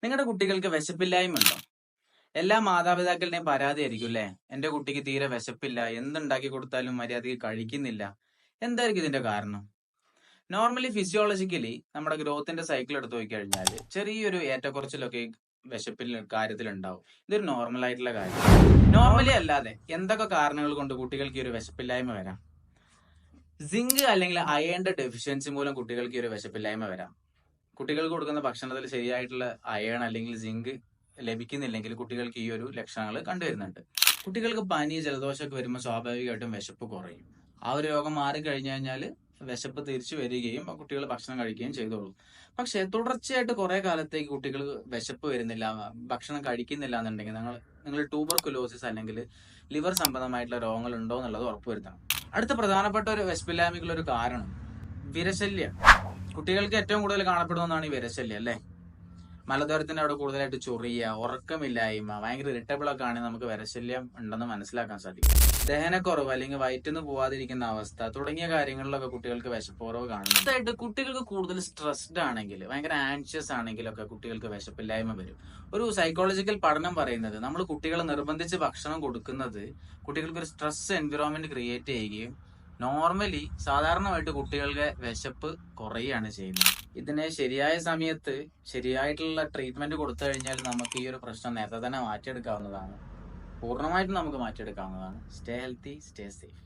നിങ്ങളുടെ കുട്ടികൾക്ക് വിശപ്പില്ലായ്മ ഉണ്ടോ? എല്ലാ മാതാപിതാക്കളുടെയും പരാതി ആയിരിക്കും അല്ലെ, എന്റെ കുട്ടിക്ക് തീരെ വിശപ്പില്ല, എന്തുണ്ടാക്കി കൊടുത്താലും മര്യാദയ്ക്ക് കഴിക്കുന്നില്ല. എന്തായിരിക്കും ഇതിന്റെ കാരണം? നോർമലി ഫിസിയോളജിക്കലി നമ്മുടെ ഗ്രോത്തിന്റെ സൈക്കിൾ എടുത്തു പോയി കഴിഞ്ഞാൽ ചെറിയൊരു ഏറ്റക്കുറച്ചിലൊക്കെ ഈ വിശപ്പിൽ കാര്യത്തിൽ ഉണ്ടാവും. ഇതൊരു നോർമൽ ആയിട്ടുള്ള കാര്യം. നോർമലി അല്ലാതെ എന്തൊക്കെ കാരണങ്ങൾ കൊണ്ട് കുട്ടികൾക്ക് ഈ ഒരു വിശപ്പില്ലായ്മ വരാം? സിങ്ക് അല്ലെങ്കിൽ അയണിന്റെ ഡെഫിഷ്യൻസി മൂലം കുട്ടികൾക്ക് ഈ ഒരു വിശപ്പില്ലായ്മ വരാം. കുട്ടികൾക്ക് കൊടുക്കുന്ന ഭക്ഷണത്തിൽ ശരിയായിട്ടുള്ള അയൺ അല്ലെങ്കിൽ സിങ്ക് ലഭിക്കുന്നില്ലെങ്കിൽ കുട്ടികൾക്ക് ഈ ഒരു ലക്ഷണങ്ങൾ കണ്ടുവരുന്നുണ്ട്. കുട്ടികൾക്ക് പനി ജലദോഷമൊക്കെ വരുമ്പോൾ സ്വാഭാവികമായിട്ടും വിശപ്പ് കുറയും. ആ ഒരു രോഗം മാറിക്കഴിഞ്ഞു കഴിഞ്ഞാൽ വിശപ്പ് തിരിച്ചു വരികയും കുട്ടികൾ ഭക്ഷണം കഴിക്കുകയും ചെയ്തോളും. പക്ഷെ തുടർച്ചയായിട്ട് കുറെ കാലത്തേക്ക് കുട്ടികൾ വിശപ്പ് വരുന്നില്ല, ഭക്ഷണം കഴിക്കുന്നില്ല എന്നുണ്ടെങ്കിൽ നിങ്ങൾ ട്യൂബർകുലോസിസ് അല്ലെങ്കിൽ ലിവർ സംബന്ധമായിട്ടുള്ള രോഗങ്ങൾ ഉണ്ടോ എന്നുള്ളത് ഉറപ്പുവരുത്തണം. അടുത്ത പ്രധാനപ്പെട്ട ഒരു വിശപ്പില്ലായ്മയ്ക്കുള്ള ഒരു കാരണം വിരശല്യം. കുട്ടികൾക്ക് ഏറ്റവും കൂടുതൽ കാണപ്പെടുന്നതാണ് ഈ വിരശല്യം അല്ലെ. മലദ്വാരത്തിന്റെ അവിടെ കൂടുതലായിട്ട് ചൊറിയ, ഉറക്കമില്ലായ്മ, ഭയങ്കര ഇറിറ്റബിൾ ഒക്കെ ആണെങ്കിൽ നമുക്ക് വിരശല്യം ഉണ്ടെന്ന് മനസ്സിലാക്കാൻ സാധിക്കും. ദഹനക്കുറവ് അല്ലെങ്കിൽ വയറ്റിന്ന് പോവാതിരിക്കുന്ന അവസ്ഥ തുടങ്ങിയ കാര്യങ്ങളിലൊക്കെ കുട്ടികൾക്ക് വിശപ്പുറവ് കാണുന്നു. അതായിട്ട് കുട്ടികൾക്ക് കൂടുതൽ സ്ട്രെസ്ഡ് ആണെങ്കിൽ, ഭയങ്കര ആൻഷ്യസ് ആണെങ്കിലൊക്കെ കുട്ടികൾക്ക് വിശപ്പില്ലായ്മ വരും. ഒരു സൈക്കോളജിക്കൽ പഠനം പറയുന്നത് നമ്മൾ കുട്ടികളെ നിർബന്ധിച്ച് ഭക്ഷണം കൊടുക്കുന്നത് കുട്ടികൾക്ക് ഒരു സ്ട്രെസ് എൻവിറോൺമെന്റ് ക്രിയേറ്റ് ചെയ്യുകയും നോർമലി സാധാരണമായിട്ട് കുട്ടികളുടെ വിശപ്പ് കുറയുകയാണ് ചെയ്യുന്നത്. ഇതിനെ ശരിയായ സമയത്ത് ശരിയായിട്ടുള്ള ട്രീറ്റ്മെന്റ് കൊടുത്തു കഴിഞ്ഞാൽ നമുക്ക് ഈ ഒരു പ്രശ്നം നേരത്തെ തന്നെ മാറ്റിയെടുക്കാവുന്നതാണ്. പൂർണ്ണമായിട്ടും നമുക്ക് മാറ്റിയെടുക്കാവുന്നതാണ്. Stay healthy, stay safe.